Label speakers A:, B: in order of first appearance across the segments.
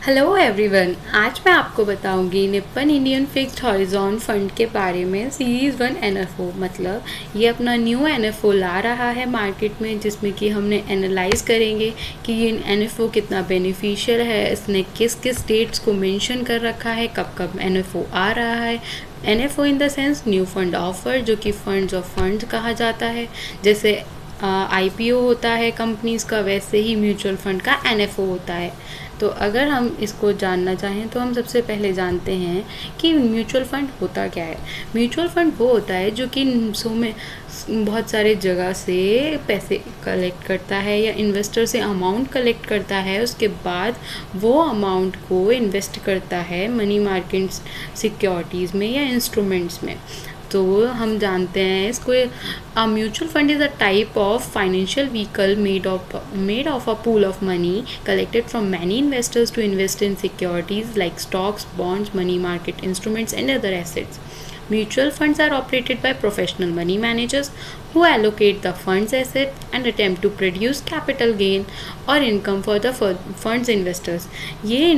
A: Hello everyone, आज मैं आपको बताऊंगी Nippon Indian fixed horizon fund के बारे में। सीरीज़ 1 एनएफओ मतलब ये अपना न्यू एनएफओ ला रहा है मार्केट में, जिसमें कि हमने एनालाइज करेंगे कि ये एनएफओ कितना बेनिफिशियल है, इसने किस किस डेट्स को मेंशन कर रखा है, कब कब एनएफओ आ रहा है। NFO in the sense new fund offer, जो कि फंड्स ऑफ फंड्स कहा जाता है। जैसे आईपीओ होता है कंपनीज़ का, वैसे ही म्यूचुअल फंड का एनएफओ होता है। तो अगर हम इसको जानना चाहें तो हम सबसे पहले जानते हैं कि म्यूचुअल फ़ंड होता क्या है। म्यूचुअल फ़ंड वो होता है जो कि सो में बहुत सारे जगह से पैसे कलेक्ट करता है या इन्वेस्टर से अमाउंट कलेक्ट करता है, उसके बाद वो अमाउंट को इन्वेस्ट करता है मनी मार्केट सिक्योरिटीज़ में या इंस्ट्रूमेंट्स में। तो हम जानते हैं इसको, a mutual fund is a type of financial vehicle made of a pool of money collected from many investors to invest in securities like stocks, bonds, money market instruments, and other assets. Mutual funds are operated by professional money managers who allocate the fund's asset and attempt to produce capital gain or income for the funds investors. ये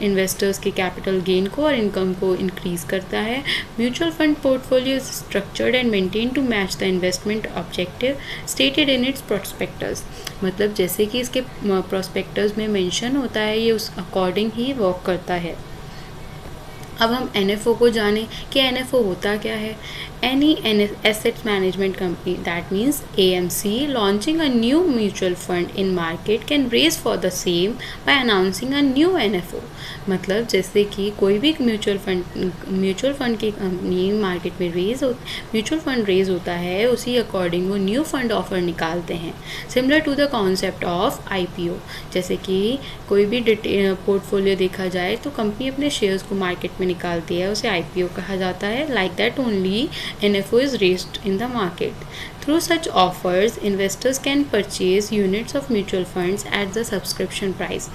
A: investors के capital gain को और income को increase करता है। Mutual fund portfolio is structured and maintain to match the investment objective stated in its prospectus. मतलब जैसे कि इसके प्रोस्पेक्टस में मेंशन होता है, ये उस अकॉर्डिंग ही वर्क करता है। अब हम एनएफओ को जानें कि एनएफओ होता क्या है। Any assets management company, that means AMC, launching a new mutual fund in market can raise for the same by announcing a new NFO. मतलब जैसे कि कोई भी म्यूचुअल फंड की कंपनी मार्केट में म्यूचुअल फंड रेज होता है, उसी अकॉर्डिंग वो न्यू फंड ऑफर निकालते हैं। Similar to the concept of IPO, जैसे कि कोई भी पोर्टफोलियो देखा जाए तो कंपनी अपने शेयर्स को मार्केट में निकालती है, उसे आईपीओ कहा जाता है। Like that only NFO is raised in the market. Through such offers, investors can purchase units of mutual funds at the subscription price.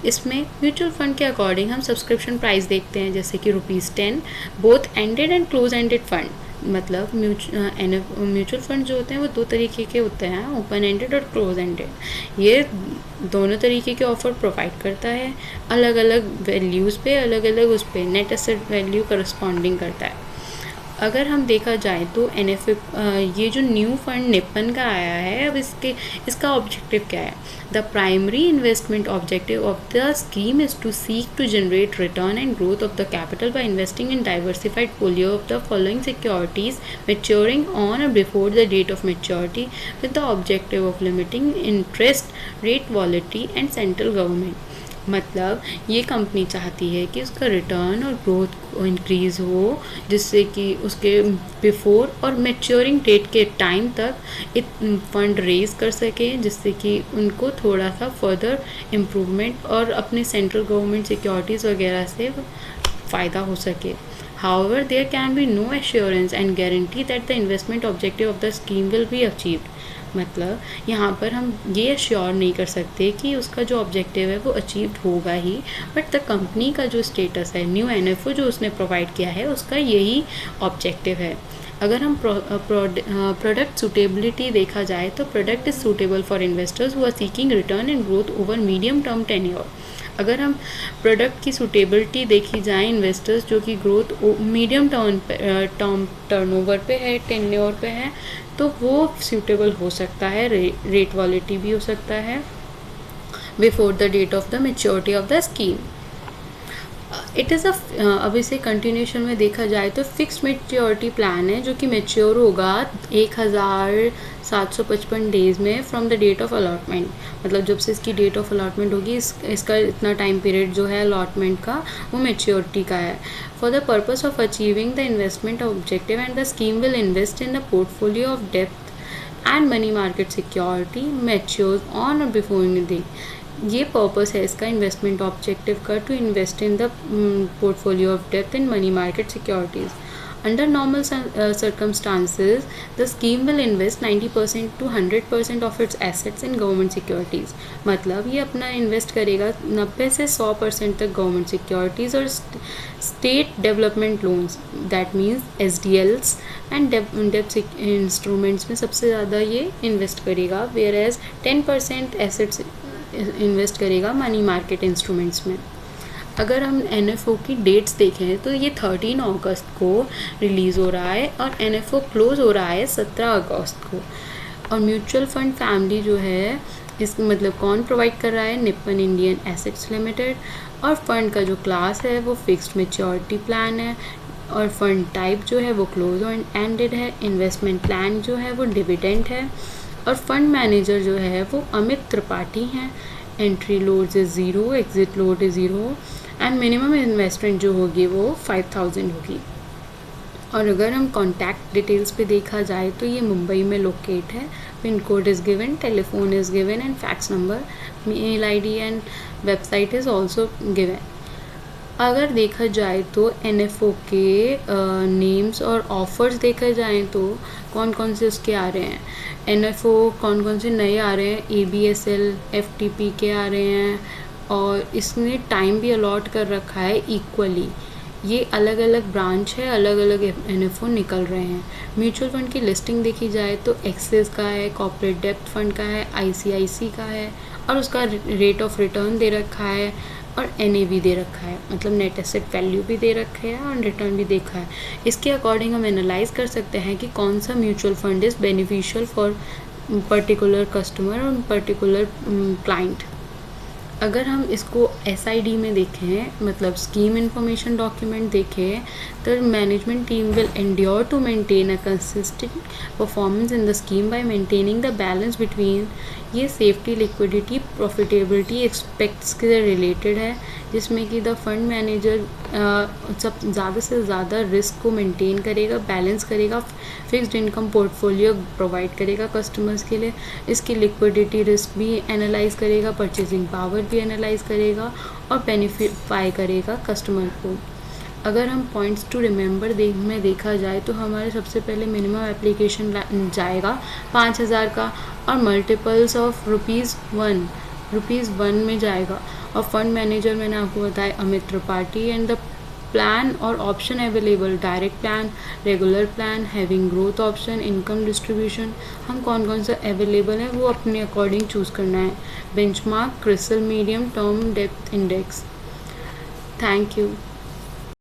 A: इसमें म्यूचुअल फंड के अकॉर्डिंग हम सब्सक्रिप्शन प्राइस देखते हैं, जैसे कि ₹10, both ended and close ended fund. मतलब mutual fund जो होते हैं वो दो तरीके के होते हैं, ओपन एंडेड और क्लोज एंडेड। ये दोनों तरीके के ऑफर प्रोवाइड करता है, अलग अलग वैल्यूज़ पे, अलग अलग उस पर नेट एसेट वैल्यू करस्पॉन्डिंग करता है। अगर हम देखा जाए तो एनएफओ, ये जो न्यू फंड निप्पन का आया है, अब इसका ऑब्जेक्टिव क्या है। The primary investment objective of the scheme is to seek to generate return and growth of the capital by investing in diversified पोलियो of the following securities maturing on or before the date of maturity with the objective of limiting interest rate volatility and central government। मतलब ये company चाहती है कि उसका return और growth increase हो, जिससे कि उसके बिफोर और मैच्योरिंग डेट के टाइम तक फंड रेज कर सके, जिससे कि उनको थोड़ा सा फर्दर इम्प्रूवमेंट और अपने सेंट्रल गवर्नमेंट सिक्योरिटीज़ वगैरह से फ़ायदा हो सके। However, there can be no assurance and guarantee that the investment objective of the scheme will be achieved। मतलब यहाँ पर हम ये अश्योर नहीं कर सकते कि उसका जो ऑब्जेक्टिव है वो अचीव्ड होगा ही, बट द कंपनी का जो स्टेटस है, न्यू एनएफओ जो उसने प्रोवाइड किया है, उसका यही ऑब्जेक्टिव है। अगर हम प्रोडक्ट सूटेबिलिटी देखा जाए तो product is suitable for investors who are seeking return and growth over medium term tenure. अगर हम प्रोडक्ट की सूटेबिलिटी देखी जाए, इन्वेस्टर्स जो कि ग्रोथ मीडियम टर्नओवर पे है, टेन्योर पे है, तो वो सूटेबल हो सकता है। रेट वॉलिटी भी हो सकता है before the date of the maturity of the scheme. It is अब इसे कंटिन्यूशन में देखा जाए तो फिक्स्ड मेच्योरिटी प्लान है, जो कि मेच्योर होगा 1755 डेज़ में from the date of allotment. मतलब जब से इसकी डेट ऑफ अलॉटमेंट होगी, इसका इतना टाइम पीरियड जो है अलॉटमेंट का, वो मेच्योरिटी का है। For the purpose of achieving the investment objective and the scheme will invest in the portfolio of depth and money market security matures on और बिफोर द। ये पर्पस है इसका इन्वेस्टमेंट ऑब्जेक्टिव का, to invest in the portfolio of depth in money market securities. Under normal circumstances, the scheme will invest 90% to 100% of its assets in government securities। मतलब ये अपना invest करेगा 90 से 100% तक गवर्नमेंट सिक्योरिटीज़ और state development loans, that means SDLs and डेब्ट instruments में सबसे ज़्यादा ये इन्वेस्ट करेगा, वेयर एज 10% एसेट्स इन्वेस्ट करेगा मनी मार्केट इंस्ट्रूमेंट्स में। अगर हम NFO की डेट्स देखें तो ये 13 अगस्त को रिलीज़ हो रहा है और NFO क्लोज़ हो रहा है 17 अगस्त को। और म्यूचुअल फंड फैमिली जो है इस मतलब कौन प्रोवाइड कर रहा है, निप्पन इंडियन एसेट्स लिमिटेड। और फंड का जो क्लास है वो फिक्स्ड मैच्योरिटी प्लान है और फंड टाइप जो है वो क्लोज एंडेड है। इन्वेस्टमेंट प्लान जो है वो डिविडेंड है और फंड मैनेजर जो है वो अमित त्रिपाठी हैं। Entry load is 0, exit load is 0 and minimum investment जो होगी वो 5000 होगी। और अगर हम कॉन्टैक्ट डिटेल्स पे देखा जाए तो ये मुंबई में लोकेट है। Pin code is given, telephone is given and fax number, mail ID and website is also given. अगर देखा जाए तो NFO के नेम्स और ऑफ़र्स देखा जाए तो कौन कौन से उसके आ रहे हैं, NFO कौन कौन से नए आ रहे हैं, ABSL FTP के आ रहे हैं और इसने टाइम भी अलॉट कर रखा है इक्वली। ये अलग अलग ब्रांच है, अलग अलग NFO निकल रहे हैं। म्यूचुअल फंड की लिस्टिंग देखी जाए तो एक्सिस का है, कॉर्पोरेट डेप्थ फंड का है, ICIC का है और उसका रेट ऑफ रिटर्न दे रखा है और NAV दे रखा है, मतलब नेट एसेट वैल्यू भी दे रखे है और रिटर्न भी देखा है। इसके अकॉर्डिंग हम एनालाइज कर सकते हैं कि कौन सा mutual fund is beneficial for particular customer और पर्टिकुलर क्लाइंट। अगर हम इसको SID में देखें, मतलब स्कीम इंफॉर्मेशन डॉक्यूमेंट देखें, तो management team will endure to maintain a consistent performance in the scheme by maintaining the balance between, ये सेफ्टी, लिक्विडिटी, प्रॉफिटेबिलिटी एक्सपेक्ट्स के रिलेटेड है, जिसमें कि द फंड मैनेजर सब ज़्यादा से ज़्यादा रिस्क को मेंटेन करेगा, बैलेंस करेगा, फिक्स्ड इनकम पोर्टफोलियो प्रोवाइड करेगा कस्टमर्स के लिए, इसकी लिक्विडिटी रिस्क भी एनालाइज करेगा, परचेजिंग पावर भी एनालाइज करेगा और बेनिफिट करेगा कस्टमर को। अगर हम पॉइंट्स टू रिमेंबर में देखा जाए तो हमारे सबसे पहले मिनिमम एप्लीकेशन जाएगा 5000 का और मल्टीपल्स ऑफ ₹1 में जाएगा। और फंड मैनेजर मैंने आपको बताया Amit Tripathi and the plan और option available, direct plan, regular plan, having growth option, income distribution, हम कौन कौन सा अवेलेबल है वो अपने अकॉर्डिंग चूज़ करना है। Benchmark, crystal, medium, term, depth index. Thank you.